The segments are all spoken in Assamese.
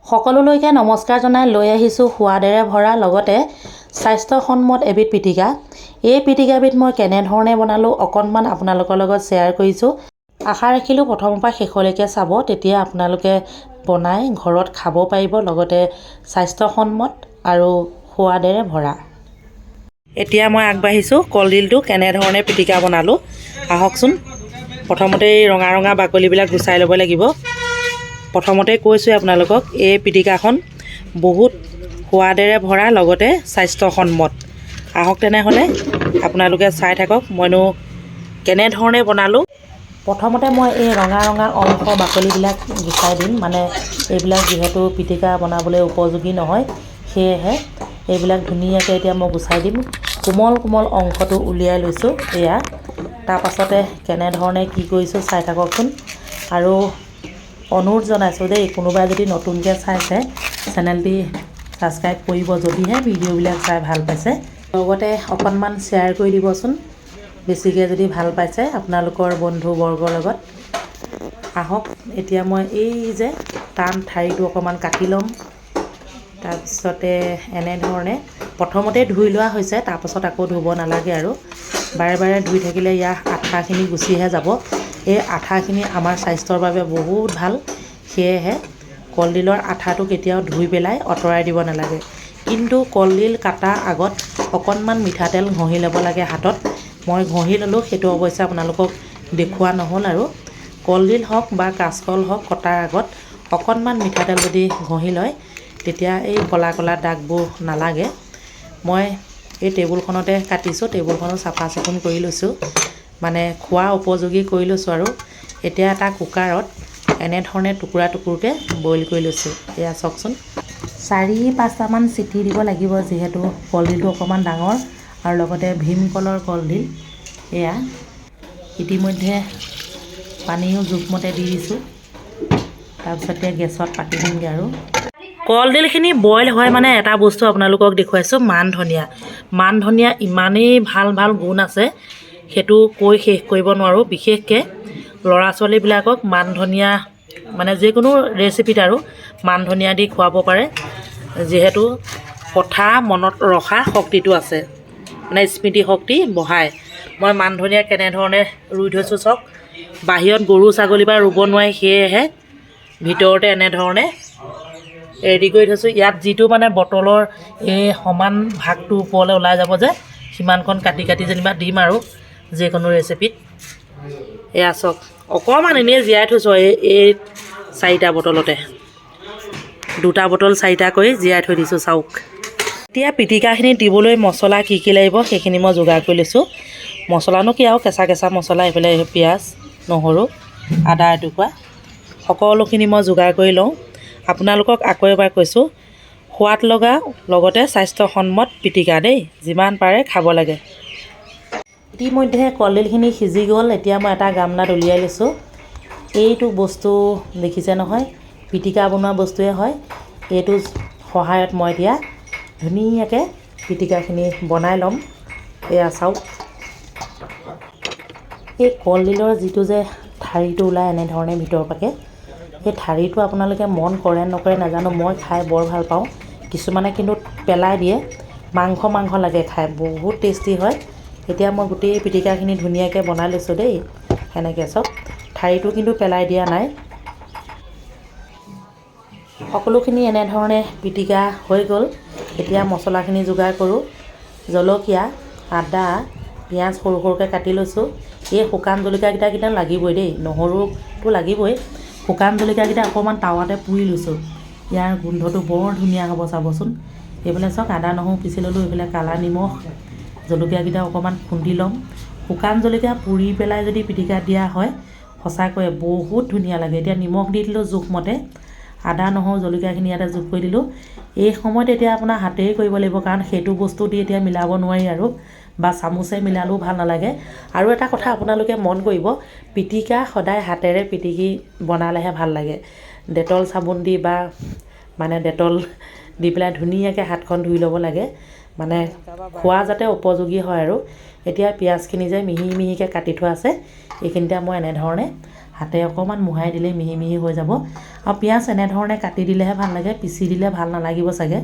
সকলোলৈকে নমস্কাৰ জনাই লৈ আহিছোঁ সোৱাদেৰে ভৰা লগতে স্বাস্থ্যসন্মত এবিধ পিটিকা। এই পিটিকাবিধ মই কেনেধৰণে বনালোঁ অকণমান আপোনালোকৰ লগত শ্বেয়াৰ কৰিছোঁ। আশা ৰাখিলোঁ প্ৰথমৰ পৰা শেষলৈকে চাব, তেতিয়া আপোনালোকে বনাই ঘৰত খাব পাৰিব, লগতে স্বাস্থ্যসন্মত আৰু সোৱাদেৰে ভৰা। এতিয়া মই আগবাঢ়িছোঁ কলডিলটো কেনেধৰণে পিটিকা বনালোঁ। আহকচোন। প্ৰথমতে এই ৰঙা ৰঙা বাকলিবিলাক গুচাই ল'ব লাগিব। প্ৰথমতে কৈছোঁ আপোনালোকক এই পিটিকাখন বহুত সোৱাদেৰে ভৰা লগতে স্বাস্থ্যসন্মত। আহক তেনেহ'লে আপোনালোকে চাই থাকক মইনো কেনেধৰণে বনালোঁ। প্ৰথমতে মই এই ৰঙা ৰঙা অংশ বাকলিবিলাক গুচাই দিম, মানে এইবিলাক যিহেতু পিটিকা বনাবলৈ উপযোগী নহয়, সেয়েহে এইবিলাক ধুনীয়াকৈ এতিয়া মই গুচাই দিম। কোমল কোমল অংশটো উলিয়াই লৈছোঁ। এয়া তাৰপাছতে কেনেধৰণে কি কৰিছোঁ চাই থাককচোন। আৰু অনুৰোধ জনাইছোঁ দেই, কোনোবাই যদি নতুনকৈ চাইছে চেনেলটি ছাবস্ক্ৰাইব কৰিব, যদিহে ভিডিঅ'বিলাক চাই ভাল পাইছে। লগতে অকণমান শ্বেয়াৰ কৰি দিবচোন, বেছিকৈ যদি ভাল পাইছে আপোনালোকৰ বন্ধুবৰ্গৰ লগত। আহক এতিয়া মই এই যে টান ঠাৰিটো অকণমান কাটি ল'ম। তাৰপিছতে এনেধৰণে প্ৰথমতে ধুই লোৱা হৈছে, তাৰপাছত আকৌ ধুব নালাগে আৰু বাৰে বাৰে ধুই থাকিলে ইয়াৰ আঠাখিনি গুচিহে যাব। এই আঠাখিনি আমাৰ স্বাস্থ্যৰ বাবে বহুত ভাল, সেয়েহে কলডিলৰ আঠাটো কেতিয়াও ধুই পেলাই আঁতৰাই দিব নালাগে। কিন্তু কলডিল কটাৰ আগত অকণমান মিঠাতেল ঘঁহি ল'ব লাগে হাতত। মই ঘঁহি ল'লোঁ, সেইটো অৱশ্যে আপোনালোকক দেখুওৱা নহ'ল। আৰু কলডিল হওক বা কাচকল হওক কটাৰ আগত অকণমান মিঠাতেল যদি ঘঁহি লয়, তেতিয়া এই ক'লা ক'লা দাগবোৰ নালাগে। মই এই টেবুলখনতে কাটিছোঁ, টেবুলখনো চাফা চিকুণ কৰি লৈছোঁ, মানে খোৱা উপযোগী কৰি লৈছোঁ। আৰু এতিয়া এটা কুকাৰত এনেধৰণে টুকুৰা টুকুৰকৈ বইল কৰি লৈছোঁ। এয়া চাওকচোন, 4-5টামান চিটি দিব লাগিব, যিহেতু কলডিলটো অকণমান ডাঙৰ আৰু লগতে ভীমকলৰ কলডিল। এয়া ইতিমধ্যে পানীও জোখমতে দি দিছোঁ। তাৰপিছতে গেছত পাতি দিমগৈ। আৰু কলডিলখিনি বইল হয় মানে এটা বস্তু আপোনালোকক দেখুৱাইছোঁ, মান ধনিয়া। মান ধনিয়া ইমানেই ভাল ভাল গুণ আছে, সেইটো কৈ শেষ কৰিব নোৱাৰোঁ। বিশেষকৈ ল'ৰা ছোৱালীবিলাকক মান ধনিয়া মানে যিকোনো ৰেচিপিত আৰু মান ধনিয়া দি খুৱাব পাৰে, যিহেতু কথা মনত ৰখা শক্তিটো আছে, মানে স্মৃতি শক্তি বঢ়ায়। মই মান ধনিয়া কেনেধৰণে ৰুই থৈছোঁ চাওক। বাহিৰত গৰু ছাগলী বা ৰুব নোৱাৰি, সেয়েহে ভিতৰতে এনেধৰণে ৰেডি কৰি থৈছোঁ। ইয়াত যিটো মানে বটলৰ এই সমান ভাগটো ওপৰলৈ ওলাই যাব যে, সিমানকণ কাটি কাটি যেনিবা দিম আৰু যিকোনো ৰেচিপিত। এয়া চাওক, অকণমান এনেই জীয়াই থৈছোঁ এই 4টা বটলতে, 2টা বটল 4টা কৰি জীয়াই থৈ দিছোঁ চাওক। এতিয়া পিটিকাখিনি দিবলৈ মছলা কি কি লাগিব সেইখিনি মই যোগাৰ কৰি লৈছোঁ। মছলানো কি আৰু কেঁচা কেঁচা মছলা, এইফালে পিঁয়াজ, নহৰু, আদা এটুকুৰা, সকলোখিনি মই যোগাৰ কৰি লওঁ। আপোনালোকক আকৌ এবাৰ কৈছোঁ, সোৱাদ লগা লগতে স্বাস্থ্যসন্মত পিটিকা দেই, যিমান পাৰে খাব লাগে। ইতিমধ্যে কলডিলখিনি সিজি গ'ল। এতিয়া মই এটা গামলাত উলিয়াই লৈছোঁ। এইটো বস্তু দেখিছে নহয়, পিটিকা বনোৱা বস্তুৱে হয়। এইটো সহায়ত মই এতিয়া ধুনীয়াকৈ পিটিকাখিনি বনাই ল'ম। এয়া চাওক, এই কলডিলৰ যিটো যে ঠাৰিটো ওলায় এনেধৰণে ভিতৰৰ পাকে, সেই ঠাৰিটো আপোনালোকে মন কৰে নকৰে নাজানো, মই খাই বৰ ভাল পাওঁ। কিছুমানে কিন্তু পেলাই দিয়ে, মাংস মাংস লাগে খাই, বহুত টেষ্টি হয়। এতিয়া মই গোটেই পিটিকাখিনি ধুনীয়াকৈ বনাই লৈছোঁ দেই। সেনেকৈ চাওক, ঠাৰিটো কিন্তু পেলাই দিয়া নাই। সকলোখিনি এনেধৰণে পিটিকা হৈ গ'ল। এতিয়া মছলাখিনি যোগাৰ কৰোঁ। জলকীয়া, আদা, পিঁয়াজ সৰু সৰুকৈ কাটি লৈছোঁ। এই শুকান জলকীয়াকেইটা কিন্তু লাগিবই দেই, নহৰুটো লাগিবই। শুকান জলকীয়াকেইটা অকণমান টাৱাতে পুৰি লৈছোঁ, ইয়াৰ গোন্ধটো বৰ ধুনীয়া হ'ব চাবচোন। এইফালে চাওক, আদা নহৰু পিচি ল'লোঁ। এইফালে কালা নিমখ, জলকীয়াকেইটা অকণমান খুন্দি ল'ম। শুকান জলকীয়া পুৰি পেলাই যদি পিটিকা দিয়া হয়, সঁচাকৈয়ে বহুত ধুনীয়া লাগে। এতিয়া নিমখ দি দিলোঁ জোখমতে, আদা নহৰু জলকীয়াখিনি ইয়াতে যোগ কৰি দিলোঁ। এই সময়ত এতিয়া আপোনাৰ হাতেই কৰিব লাগিব, কাৰণ সেইটো বস্তু দি এতিয়া মিলাব নোৱাৰি আৰু, বা চামুচে মিলালেও ভাল নালাগে। আৰু এটা কথা আপোনালোকে মন কৰিব, পিটিকা সদায় হাতেৰে পিটিকি বনালেহে ভাল লাগে। ডেটল চাবোন দি বা মানে ডেটল দি পেলাই ধুনীয়াকৈ হাতখন ধুই ল'ব লাগে, মানে খোৱা যাতে উপযোগী হয়। আৰু এতিয়া পিঁয়াজখিনি যে মিহি মিহিকৈ কাটি থোৱা আছে, এইখিনিতে মই এনেধৰণে হাতে অকণমান মোহাৰি দিলেই মিহি মিহি হৈ যাব। আৰু পিঁয়াজ এনেধৰণে কাটি দিলেহে ভাল লাগে, পিচি দিলে ভাল নালাগিব চাগে।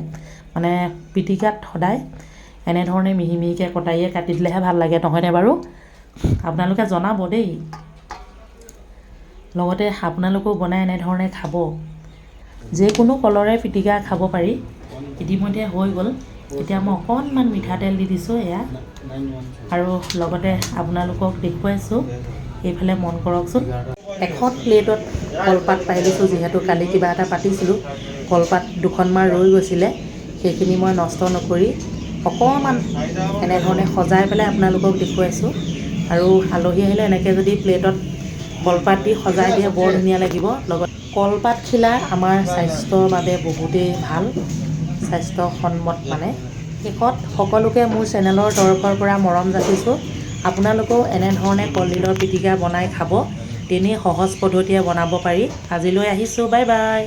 মানে পিটিকাত সদায় এনেধৰণে মিহি মিহিকৈ কটাৰীয়ে কাটি দিলেহে ভাল লাগে, নহয়নে বাৰু? আপোনালোকে জনাব দেই। লগতে আপোনালোকেও বনাই এনেধৰণে খাব। যিকোনো কলৰে পিটিকা খাব পাৰি। ইতিমধ্যে হৈ গ'ল। এতিয়া মই অকণমান মিঠাতেল দি দিছোঁ এয়া, আৰু লগতে আপোনালোকক দেখুৱাইছোঁ। এইফালে মন কৰকচোন, এখন প্লেটত কলপাত পাই দিছোঁ। যিহেতু কালি কিবা এটা পাতিছিলোঁ, কলপাত দুখনমান ৰৈ গৈছিলে, সেইখিনি মই নষ্ট নকৰি অকণমান এনেধৰণে সজাই পেলাই আপোনালোকক দেখুৱাইছোঁ। আৰু আলহী আহিলে এনেকৈ যদি প্লেটত কলপাত দি সজাই দিয়ে বৰ ধুনীয়া লাগিব। লগত কলপাতখিলা আমাৰ স্বাস্থ্যৰ বাবে বহুতেই ভাল, স্বাস্থ্যসন্মত মানে। শেষত সকলোকে মোৰ চেনেলৰ তৰফৰ পৰা মৰম যাচিছোঁ। আপোনালোকেও এনেধৰণে কলডিলৰ পিটিকা বনাই খাব। তেনেই সহজ পদ্ধতিৰে বনাব পাৰি। আজিলৈ আহিছোঁ, বাই বাই।